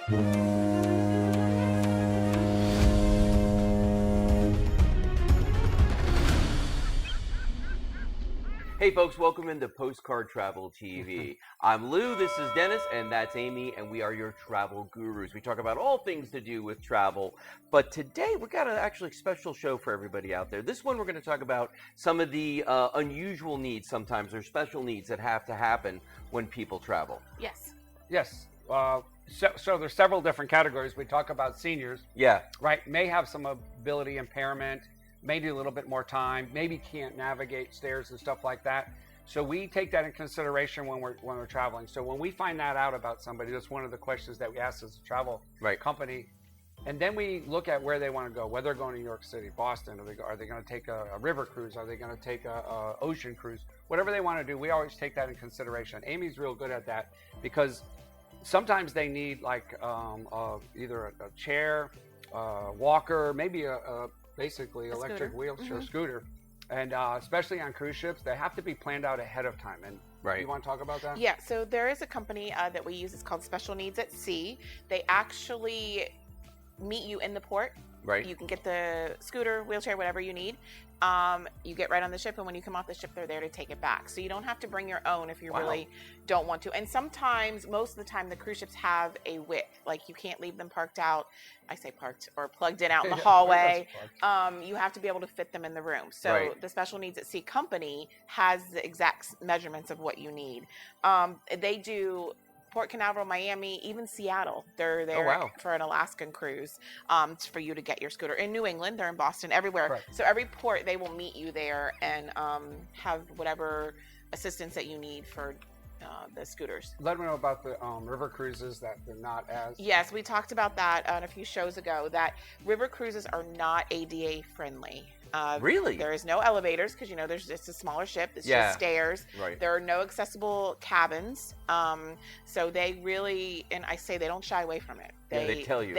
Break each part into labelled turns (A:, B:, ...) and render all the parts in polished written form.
A: Hey folks, welcome into PostCard Travel TV. I'm Lou, this is Dennis, and that's Amy, and we are your travel gurus. We talk about all things to do with travel, but today we've got an actually special show for everybody out there. This one we're going to talk about some of the unusual needs sometimes, or special needs that have to happen when people travel.
B: Yes.
C: Yes. So there's several different categories. We talk about seniors.
A: Yeah.
C: Right. May have some ability impairment, maybe a little bit more time, maybe can't navigate stairs and stuff like that. So we take that in consideration when we're traveling. So when we find that out about somebody, that's one of the questions that we ask as a travel company. And then we look at where they want to go, whether they're going to New York City, Boston, are they going to take a river cruise? Are they going to take a ocean cruise? Whatever they want to do, we always take that in consideration. Amy's real good at that because sometimes they need like either a chair, walker, maybe basically electric wheelchair scooter. And especially on cruise ships, they have to be planned out ahead of time. And you want to talk about that?
B: Yeah, so there is a company that we use. It's called Special Needs at Sea. They actually meet you in the port.
A: Right.
B: You can get the scooter, wheelchair, whatever you need. You get right on the ship, and when you come off the ship, they're there to take it back. So you don't have to bring your own if you really don't want to. And sometimes, most of the time, the cruise ships have a width. Like, you can't leave them parked out. I say parked or plugged in out in the hallway. You have to be able to fit them in the room. So the Special Needs at Sea company has the exact measurements of what you need. They do Port Canaveral, Miami, even Seattle. They're there for an Alaskan cruise for you to get your scooter. In New England, they're in Boston, everywhere. Right. So every port, they will meet you there and have whatever assistance that you need for the scooters.
C: Let me know about the river cruises that they're not as...
B: Yes, we talked about that on a few shows ago, that river cruises are not ADA friendly.
A: Really?
B: There is no elevators because, there's just a smaller ship. It's just stairs.
A: Right.
B: There are no accessible cabins. So they really, and I say they don't shy away from it.
A: They tell you.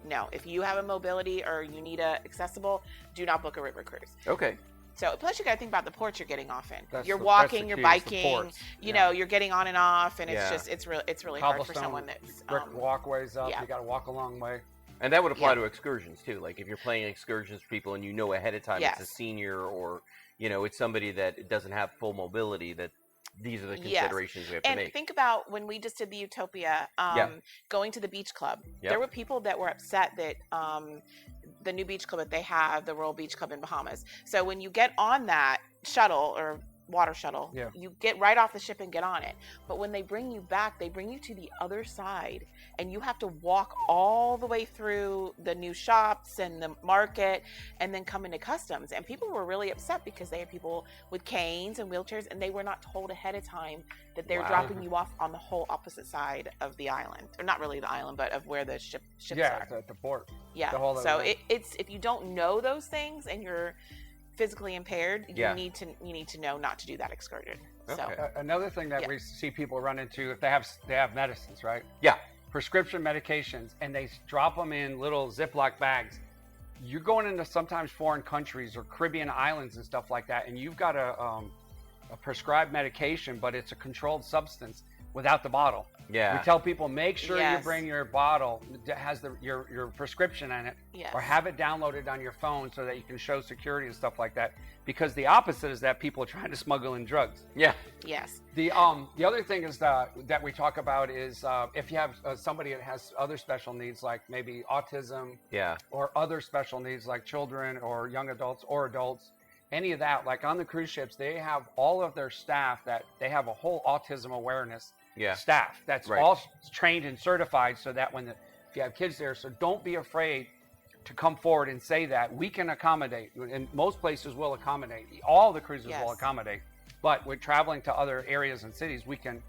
B: No. If you have a mobility or you need a accessible, do not book a river cruise.
A: Okay.
B: So plus you got to think about the ports you're getting off in. You're walking, you're biking, you're getting on and off, and it's really hard for someone that's
C: brick walkways up. You got to walk a long way.
A: And that would apply to excursions too. Like if you're planning excursions for people and you know ahead of time it's a senior or it's somebody that doesn't have full mobility, that these are the considerations we have to make.
B: And think about when we just did the Utopia, going to the beach club. Yep. There were people that were upset that the new beach club that they have, the Royal Beach Club in Bahamas. So when you get on that shuttle or water shuttle, you get right off the ship and get on it. But when they bring you back, they bring you to the other side and you have to walk all the way through the new shops and the market and then come into customs. And people were really upset because they had people with canes and wheelchairs and they were not told ahead of time that they're dropping you off on the whole opposite side of the island. Or not really the island, but of where the ships are.
C: Yeah, the port.
B: Yeah, so it's if you don't know those things and you're physically impaired, you need to know not to do that excursion.
C: Okay. So another thing that we see people run into, if they have medicines, right?
A: Yeah.
C: Prescription medications, and they drop them in little Ziploc bags. You're going into sometimes foreign countries or Caribbean islands and stuff like that, and you've got a prescribed medication, but it's a controlled substance without the bottle.
A: Yeah.
C: We tell people, make sure you bring your bottle that has your prescription in it, or have it downloaded on your phone so that you can show security and stuff like that. Because the opposite is that people are trying to smuggle in drugs.
A: Yeah.
B: Yes.
C: The other thing is that we talk about is if you have somebody that has other special needs, like maybe autism, or other special needs like children or young adults or adults, any of that, like on the cruise ships, they have all of their staff that they have a whole autism awareness staff that's all trained and certified, so that if you have kids there, so don't be afraid to come forward and say that we can accommodate, and most places will accommodate. All the cruises will accommodate, but we're traveling to other areas and cities, we can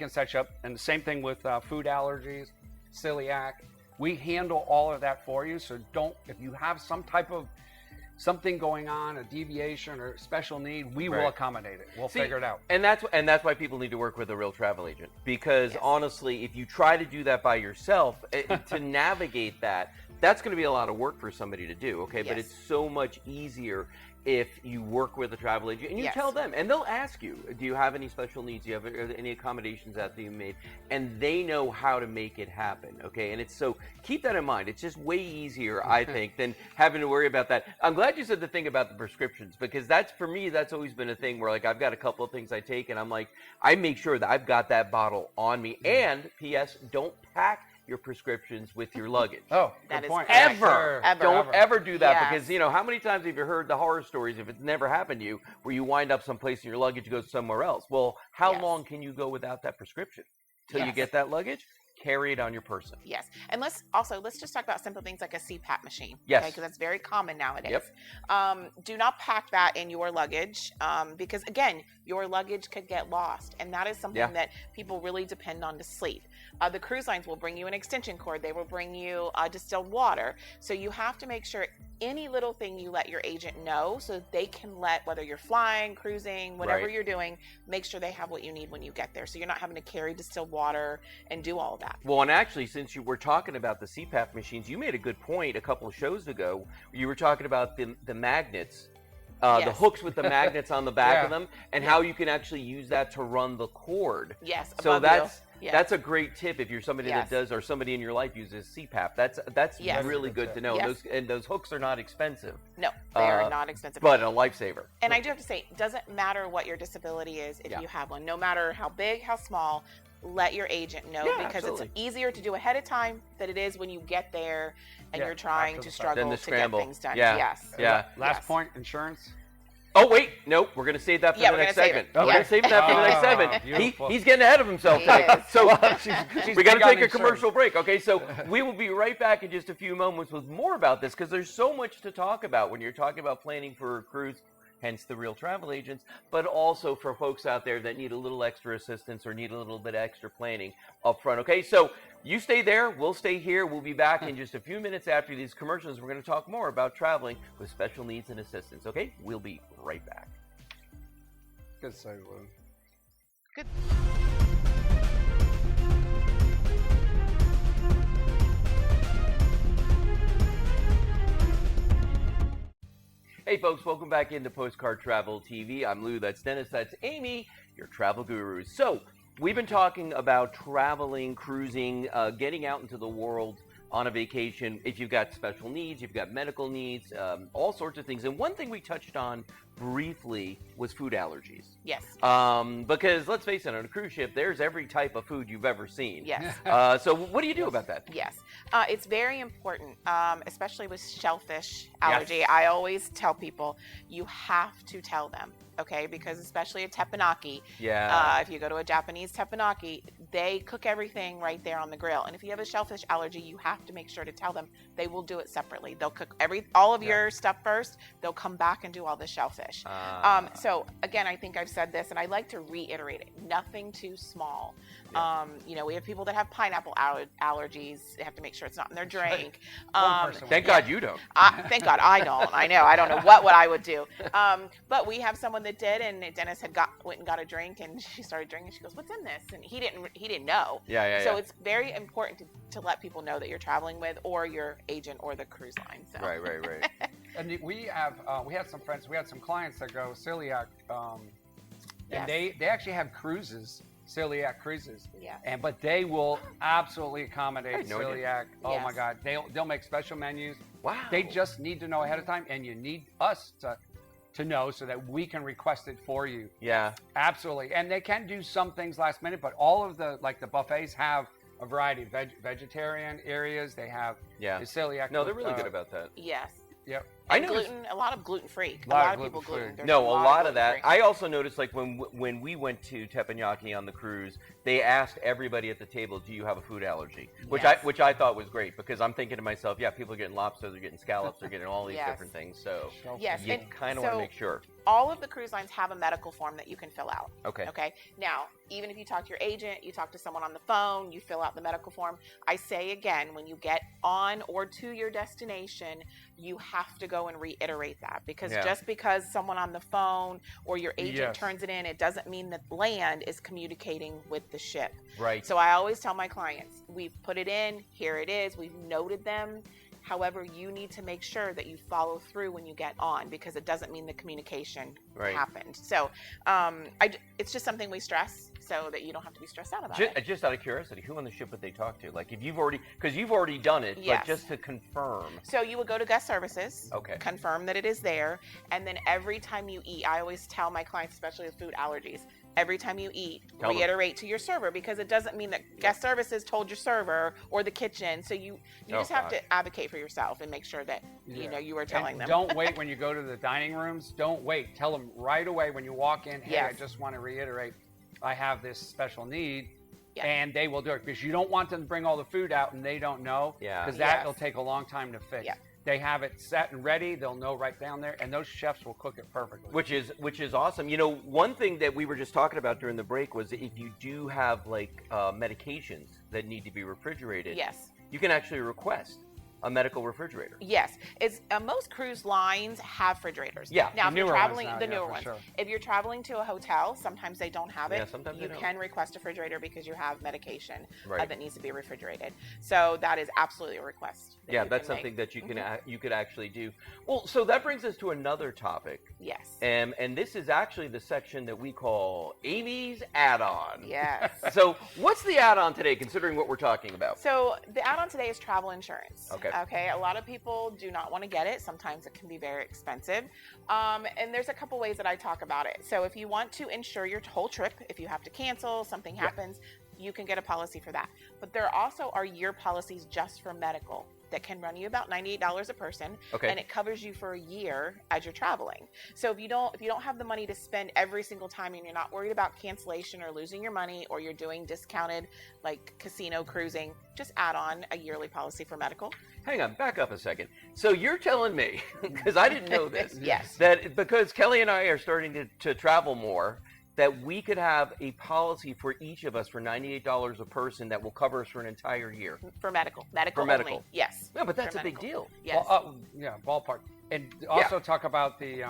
C: set you up. And the same thing with food allergies, celiac, we handle all of that for you. So if you have some type of something going on, a deviation or special need, we will accommodate it. We'll figure it out.
A: And that's why people need to work with a real travel agent. Because honestly, if you try to do that by yourself, to navigate that, that's going to be a lot of work for somebody to do, okay?
B: Yes.
A: But it's so much easier if you work with a travel agent and you tell them, and they'll ask you, do you have any special needs? Do you have any accommodations that you made? And they know how to make it happen, okay? And it's so, keep that in mind. It's just way easier, I think, than having to worry about that. I'm glad you said the thing about the prescriptions, because that's, for me, that's always been a thing where, like, I've got a couple of things I take, and I'm like, I make sure that I've got that bottle on me. And, P.S., don't pack your prescriptions with your luggage.
C: Oh,
B: that
C: good
B: is
C: point.
B: ever.
A: Don't ever do that,
B: Yes.
A: because, you know, how many times have you heard the horror stories, if it's never happened to you, where you wind up someplace and your luggage goes somewhere else? Well, how long can you go without that prescription? Till you get that luggage? Carry it on your person.
B: Yes. And let's just talk about simple things like a CPAP machine.
A: Yes.
B: Because that's very common nowadays.
A: Yep.
B: Do not pack that in your luggage because, again, your luggage could get lost. And that is something that people really depend on to sleep. The cruise lines will bring you an extension cord. They will bring you distilled water. So you have to make sure any little thing you let your agent know so that they can let, whether you're flying, cruising, whatever you're doing, make sure they have what you need when you get there. So you're not having to carry distilled water and do all of that.
A: Well, and actually, since you were talking about the CPAP machines, you made a good point a couple of shows ago. You were talking about the magnets, the hooks with the magnets on the back of them, and how you can actually use that to run the cord.
B: Yes.
A: So that's a great tip if you're somebody that does, or somebody in your life uses CPAP. That's really good to know.
B: Yes.
A: Those hooks are not expensive.
B: No, they are not expensive.
A: But a lifesaver.
B: And I do have to say, it doesn't matter what your disability is if you have one. No matter how big, how small, let your agent know because it's easier to do ahead of time than it is when you get there and you're trying to struggle to get things done.
C: Last point, insurance.
A: Oh, wait. Nope. We're going to save that for the next segment. We're going to save that for the next segment. He's getting ahead of himself today. So we got to take a commercial break. Okay, so we will be right back in just a few moments with more about this because there's so much to talk about when you're talking about planning for a cruise, hence the Real Travel Agents, but also for folks out there that need a little extra assistance or need a little bit extra planning up front. Okay, so you stay there. We'll stay here. We'll be back in just a few minutes after these commercials. We're going to talk more about traveling with special needs and assistance. Okay, we'll be right back.
C: Good segue.
B: Good.
A: Hey folks, welcome back into PostCard Travel TV. I'm Lou, that's Dennis, that's Amy, your travel gurus. So, we've been talking about traveling, cruising, getting out into the world on a vacation. If you've got special needs, you've got medical needs, all sorts of things. And one thing we touched on briefly was food allergies.
B: Yes.
A: Because let's face it, on a cruise ship, there's every type of food you've ever seen.
B: Yes.
A: So what do you do about that?
B: Yes. It's very important, especially with shellfish allergy. I always tell people, you have to tell them, okay? Because especially a teppanyaki, if you go to a Japanese teppanyaki, they cook everything right there on the grill. And if you have a shellfish allergy, you have to make sure to tell them. They will do it separately. They'll cook all of your stuff first. They'll come back and do all the shellfish. So again, I think I've said this, and I like to reiterate it. Nothing too small. You know, we have people that have pineapple allergies. They have to make sure it's not in their drink.
A: Thank God you don't.
B: Thank God I don't. I know. I don't know what I would do. But we have someone that did, and Dennis went and got a drink, and she started drinking. She goes, "What's in this?" And he didn't know. So it's very important to let people know that you're traveling with, or your agent, or the cruise line. So.
A: Right.
C: And we had some friends, we had some clients that go celiac, and they actually have cruises, celiac cruises. But they will absolutely accommodate celiac. Oh my God, they'll make special menus.
A: Wow.
C: They just need to know ahead of time, and you need us to know so that we can request it for you.
A: Yeah.
C: Absolutely. And they can do some things last minute, but all of the buffets have a variety of vegetarian areas. They have the celiac.
A: No, they're really good about that.
B: Yes.
C: Yep.
A: I know
B: gluten, a lot of gluten-free. A lot of people gluten.
A: No, a lot of that. I also noticed, like, when we went to teppanyaki on the cruise, they asked everybody at the table, "Do you have a food allergy?" Which I thought was great, because I'm thinking to myself, people are getting lobsters, they're getting scallops, they're getting all these different things. So you kind of want to make sure.
B: All of the cruise lines have a medical form that you can fill out.
A: Okay.
B: Now, even if you talk to your agent, you talk to someone on the phone, you fill out the medical form. I say again, when you get on or to your destination, you have to go and reiterate that, because just because someone on the phone or your agent turns it in, it doesn't mean that land is communicating with the ship.
A: Right.
B: So I always tell my clients, we've put it in, here it is, we've noted them. However, you need to make sure that you follow through when you get on, because it doesn't mean the communication happened. So it's just something we stress so that you don't have to be stressed out about it.
A: Just out of curiosity, who on the ship would they talk to? Like, if you've already, because you've already done it, but just to confirm.
B: So you would go to guest services,
A: okay,
B: confirm that it is there, and then every time you eat, I always tell my clients, especially with food allergies, every time you eat, reiterate to your server, because it doesn't mean that guest services told your server or the kitchen. So you just have to advocate for yourself and make sure that you know you are telling them.
C: Don't wait when you go to the dining rooms. Don't wait. Tell them right away when you walk in, hey, I just want to reiterate, I have this special need. And they will do it, because you don't want them to bring all the food out and they don't know, because that will take a long time to fix. They have it set and ready. They'll know right down there, and those chefs will cook it perfectly.
A: Which is awesome. You know, one thing that we were just talking about during the break was if you do have like medications that need to be refrigerated, you can actually request a medical refrigerator.
B: Yes, it's most cruise lines have refrigerators.
A: Now
B: if you're traveling, the newer ones. If you're traveling to a hotel, sometimes they don't have it.
A: Sometimes
B: you can request a refrigerator because you have medication that needs to be refrigerated. So that is absolutely a request.
A: That's something that you can you could actually do. Well, so that brings us to another topic.
B: Yes.
A: And this is actually the section that we call Amy's add-on.
B: Yes.
A: So what's the add-on today, considering what we're talking about?
B: So the add-on today is travel insurance.
A: Okay,
B: a lot of people do not want to get it. Sometimes it can be very expensive. And there's a couple ways that I talk about it. So if you want to insure your whole trip, if you have to cancel, something happens, you can get a policy for that. But there also are year policies just for medical that can run you about $98 a person, and it covers you for a year as you're traveling. So if you don't have the money to spend every single time, and you're not worried about cancellation or losing your money, or you're doing discounted like casino cruising, just add on a yearly policy for medical.
A: Hang on, back up a second. So you're telling me, because I didn't know this,
B: yes,
A: that because Kelly and I are starting to travel more, that we could have a policy for each of us for $98 a person that will cover us for an entire year.
B: For medical. Medical
A: for medical.
B: only. Yes.
A: Yeah, but that's a big deal.
B: Yes.
C: Well, ballpark. And also talk about the,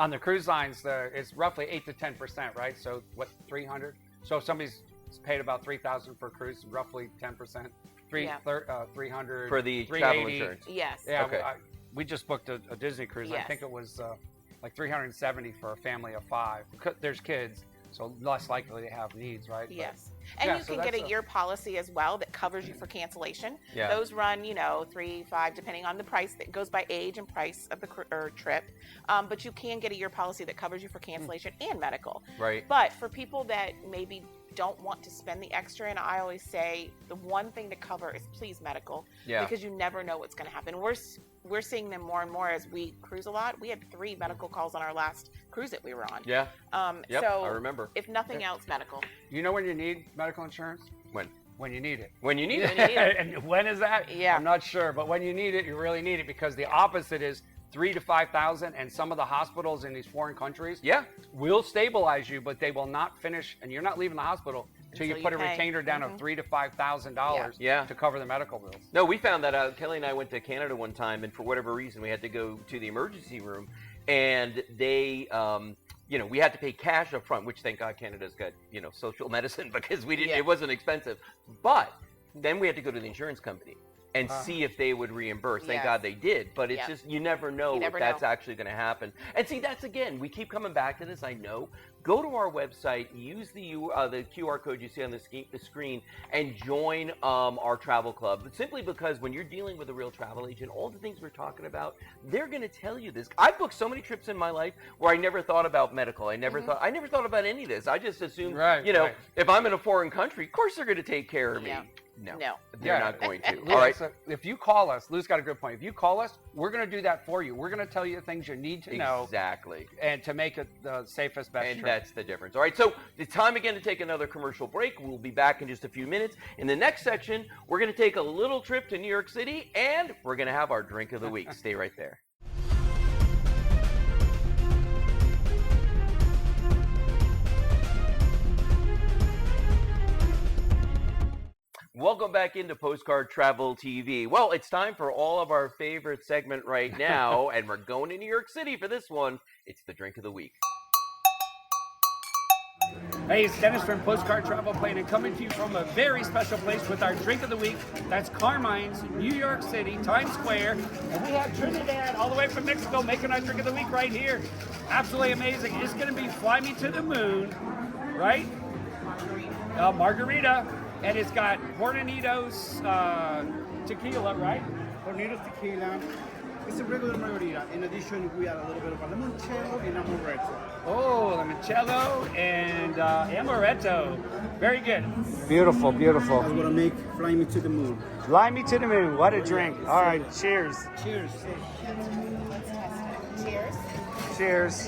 C: on the cruise lines, it's roughly 8 to 10%, right? So what, 300? So if somebody's paid about $3,000 for a cruise, roughly 10%, 300
A: for the travel insurance.
B: Yes.
C: Yeah. Okay. We just booked a Disney cruise. Yes. I think it was like $370 for a family of 5. There's kids, so less likely to have needs, right?
B: Yes. And you can get a year policy as well that covers you for cancellation. Those run, 3, 5, depending on the price. That goes by age and price of the trip. But you can get a year policy that covers you for cancellation and medical.
A: Right.
B: But for people that maybe don't want to spend the extra, and I always say the one thing to cover is please medical, because you never know what's going to happen. We're seeing them more and more as we cruise a lot. We had 3 medical calls on our last cruise that we were on.
A: Yeah.
B: So
A: I remember.
B: If nothing else, medical.
C: You know when you need medical insurance?
A: When
C: you need it.
A: When you need it.
C: And when is that?
B: Yeah.
C: I'm not sure, but when you need it, you really need it, because the opposite is 3,000 to 5,000, and some of the hospitals in these foreign countries will stabilize you, but they will not finish, and you're not leaving the hospital until you put a retainer down of $3,000 to $5,000 to cover the medical bills.
A: No, we found that out. Kelly and I went to Canada one time, and for whatever reason, we had to go to the emergency room, and they, we had to pay cash up front, which thank God Canada's got, social medicine, because we didn't. It wasn't expensive, but then we had to go to the insurance company and see if they would reimburse. Thank God they did, but it's just, you never know if that's actually going to happen. And see, that's, again, we keep coming back to this, I know. Go to our website, use the QR code you see on the screen, and join our travel club. But simply because when you're dealing with a real travel agent, all the things we're talking about, they're going to tell you this. I've booked so many trips in my life where I never thought about medical. I never thought about any of this. I just assumed, if I'm in a foreign country, of course they're going to take care of me. No, they're not going to.
C: All right. So if you call us, Lou's got a good point. If you call us, we're going to do that for you. We're going to tell you the things you need to know.
A: Exactly.
C: And to make it the safest, best trip.
A: That's the difference. All right. So it's time again to take another commercial break. We'll be back in just a few minutes. In the next section, we're going to take a little trip to New York City, and we're going to have our drink of the week. Stay right there. Welcome back into Postcard Travel TV. Well, it's time for all of our favorite segment right now, and we're going to New York City for this one. It's the drink of the week.
C: Hey, it's Dennis from PostCard Travel Planning coming to you from a very special place with our drink of the week. That's Carmine's, New York City, Times Square. And we have Trinidad all the way from Mexico making our drink of the week right here. Absolutely amazing. It's going to be Fly Me to the Moon, right? Margarita. And it's got Hornitos tequila, right?
D: Hornitos tequila. It's a regular margarita. In addition, we add a little bit of a limoncello and amaretto.
C: Oh, limoncello and amaretto. Very good. Beautiful, beautiful.
D: I'm gonna make Fly Me to the Moon.
C: Fly Me to the Moon. What a drink. All right, cheers.
D: Cheers.
B: Let's test it. Cheers.
C: Cheers.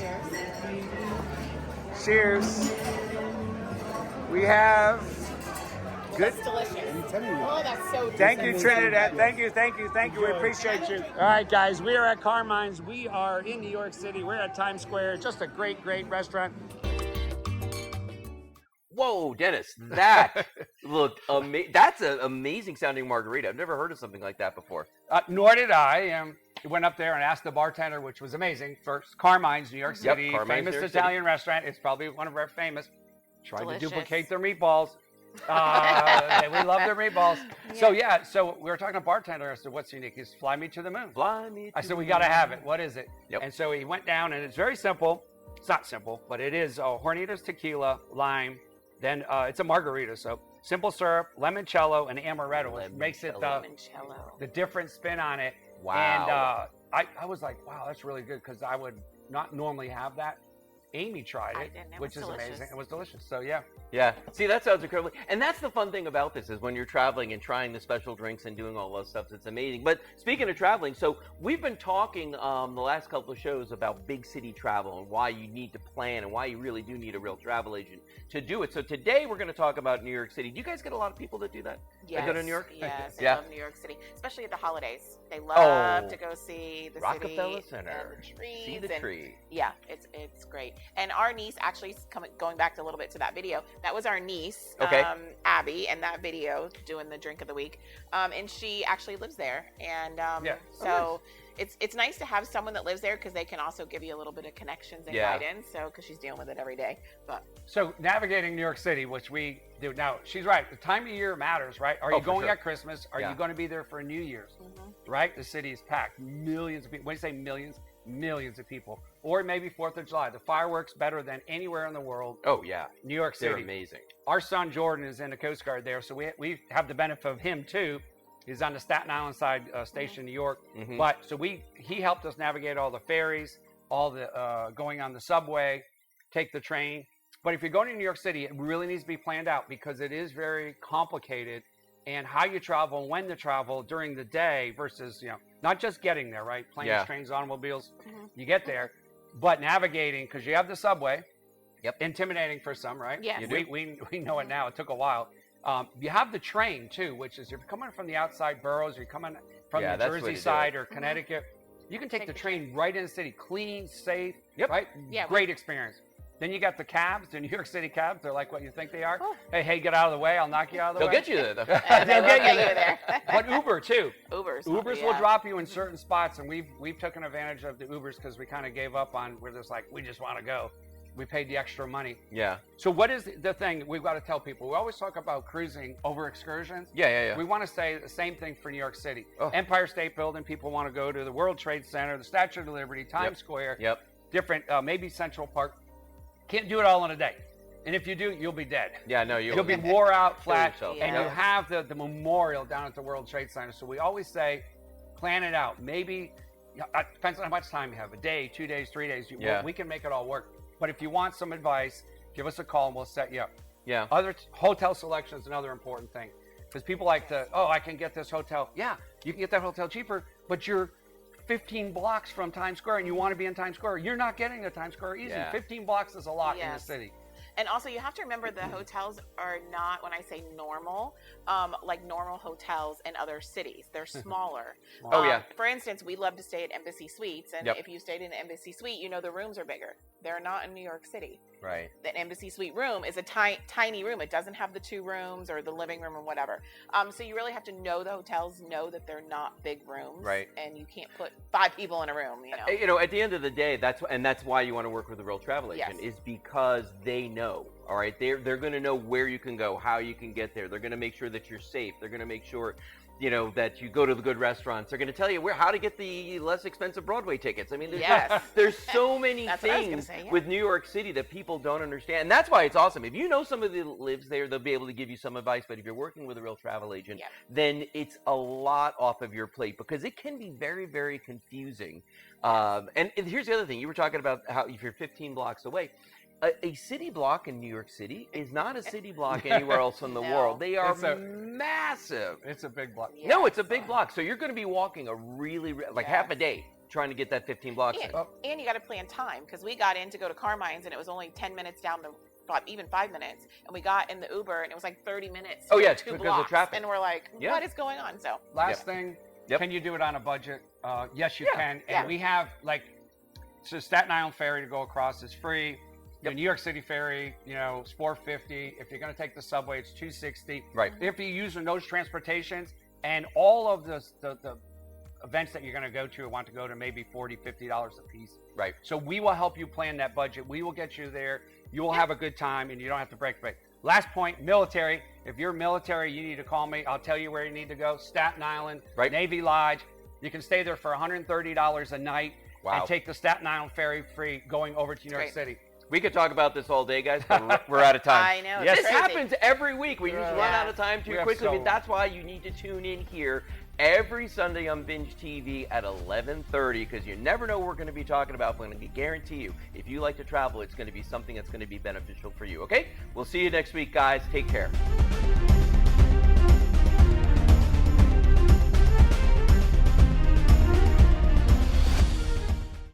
B: Cheers.
C: Cheers. We have good.
B: That's delicious.
D: I'm telling you.
B: Oh, that's so delicious.
C: Thank you, Trinidad. Thank you. We appreciate you. All right, guys, we are at Carmine's. We are in New York City. We're at Times Square. Just a great restaurant.
A: Whoa, Dennis, that looked amazing. That's an amazing sounding margarita. I've never heard of something like that before.
C: Nor did I. Went up there and asked the bartender, which was amazing. First, Carmine's, New York City,
A: Carmine's,
C: famous
A: New York
C: Italian restaurant. It's probably one of our famous. Tried
B: Delicious.
C: to duplicate their meatballs. We love their meatballs.
B: Yeah.
C: So we were talking to bartender. I said, "What's unique?" He's Fly Me to the Moon.
A: Fly me.
C: I said, "We got to have it. What is it?"
A: Yep.
C: And so he went down, and it's very simple. It's not simple, but it is Hornitos tequila, lime. Then it's a margarita, so simple syrup, limoncello, and amaretto, which makes it the different spin on it.
A: Wow.
C: And I was like, wow, that's really good because I would not normally have that. Amy tried it, which is amazing. It was delicious. So yeah.
A: Yeah. See, that sounds incredible. And that's the fun thing about this is when you're traveling and trying the special drinks and doing all those stuff, it's amazing. But speaking of traveling, so we've been talking the last couple of shows about big city travel and why you need to plan and why you really do need a real travel agent to do it. So today we're going to talk about New York City. Do you guys get a lot of people that do that?
B: Yes.
A: That go to New York?
B: Yes.
A: Yeah.
B: I love New York City, especially at the holidays. They love to go see the
A: Rockefeller
B: city
A: Center.
B: and the trees.
A: See the tree.
B: Yeah, it's great. And our niece actually going back a little bit to that video. That was our niece,
A: Okay.
B: Abby, in that video doing the drink of the week. And she actually lives there. And so it's nice to have someone that lives there because they can also give you a little bit of connections and guidance. So because she's dealing with it every day. But
C: so navigating New York City, which we do now, she's right. The time of year matters, right? Are you going at Christmas? Are you going to be there for New Year's? Right? The city is packed. Millions of people. When you say millions, millions of people. Or maybe 4th of July. The fireworks better than anywhere in the world.
A: Oh, yeah.
C: New York City.
A: They're amazing.
C: Our son Jordan is in the Coast Guard there, so we have the benefit of him too. He's on the Staten Island side station, New York. But so he helped us navigate all the ferries, all the going on the subway, take the train. But if you're going to New York City, it really needs to be planned out because it is very complicated. And how you travel and when to travel during the day versus, not just getting there, right? Planes, trains, automobiles, you get there, but navigating because you have the subway. Yep. Intimidating for some, right?
B: Yes.
C: We know it now. It took a while. You have the train too, which is if you're coming from the outside boroughs, you're coming from the Jersey side or Connecticut, you can take the train right in the city, clean, safe, right?
B: Yeah.
C: Great experience. Then you got the cabs, the New York City cabs. They're like what you think they are. Oh. Hey, get out of the way. I'll knock you out of the way.
A: They'll get you there, though.
B: They'll get you there.
C: But Uber, too.
B: Ubers
C: will drop you in certain spots, and we've taken advantage of the Ubers because we kind of gave up on where there's like, we just want to go. We paid the extra money.
A: Yeah.
C: So what is the thing we've got to tell people? We always talk about cruising over excursions.
A: Yeah.
C: We want to say the same thing for New York City. Oh. Empire State Building, people want to go to the World Trade Center, the Statue of Liberty, Times Square.
A: Yep.
C: Different, maybe Central Park. Can't do it all in a day. And if you do, you'll be dead.
A: Yeah, no,
C: you'll be wore out, flat, and
B: Yeah.
C: you have the memorial down at the World Trade Center. So we always say, plan it out. Maybe, it depends on how much time you have, a day, 2 days, 3 days. We can make it all work. But if you want some advice, give us a call and we'll set you up.
A: Yeah.
C: Other hotel selection is another important thing. Because people like to, I can get this hotel. Yeah, you can get that hotel cheaper, but you're 15 blocks from Times Square and you want to be in Times Square. You're not getting to Times Square easy.
A: Yeah.
C: 15 blocks is a lot in the city.
B: And also you have to remember the hotels are not, when I say normal, like normal hotels in other cities. They're smaller. For instance, we love to stay at Embassy Suites. And if you stayed in an Embassy Suite, the rooms are bigger. They're not in New York City.
A: Right.
B: The embassy suite room is a tiny room. It doesn't have the 2 rooms or the living room or whatever. So you really have to know the hotels, know that they're not big rooms.
A: Right.
B: And you can't put 5 people in a room, you know.
A: You know, at the end of the day, that's why you want to work with a real travel agent,
B: Yes.
A: is because they know. All right, they're going to know where you can go, how you can get there. They're going to make sure that you're safe. They're going to make sure, you know, that you go to the good restaurants. They're going to tell you how to get the less expensive Broadway tickets. I mean, there's so many things with New York City that people don't understand. And that's why it's awesome. If you know somebody that lives there, they'll be able to give you some advice. But if you're working with a real travel agent, then it's a lot off of your plate, because it can be very, very confusing. And here's the other thing. You were talking about how if you're 15 blocks away, a city block in New York City is not a city block anywhere else in the world. They are massive.
C: It's a big block.
B: Yeah,
A: No, it's a big block. So you're going to be walking a really, like half a day trying to get that 15 blocks.
B: And you got to plan time, because we got in to go to Carmine's and it was only 10 minutes down even 5 minutes, and we got in the Uber and it was like 30 minutes.
A: Oh yeah,
B: 2
A: because
B: blocks,
A: of traffic.
B: and we're like, what is going on? So
C: last thing, can you do it on a budget? Yes, you can. And we have so Staten Island ferry to go across is free. The New York City ferry, you know, it's $4.50. If you're going to take the subway, it's $2.60.
A: Right.
C: If you're using those transportations, and all of the events that you're going to go to or want to go to, maybe $40, $50 a piece.
A: Right.
C: So we will help you plan that budget. We will get you there. You will have a good time, and you don't have to break. Last point, military. If you're military, you need to call me. I'll tell you where you need to go. Staten Island, Navy Lodge. You can stay there for $130 a night and take the Staten Island ferry free going over to New York City.
A: We could talk about this all day, guys, but we're out of time.
B: I know.
A: This happens every week. We just run out of time too quickly.
C: So
A: but that's why you need to tune in here every Sunday on Binge TV at 11:30, because you never know what we're going to be talking about. But I'm going to guarantee you, if you like to travel, it's going to be something that's going to be beneficial for you. Okay? We'll see you next week, guys. Take care.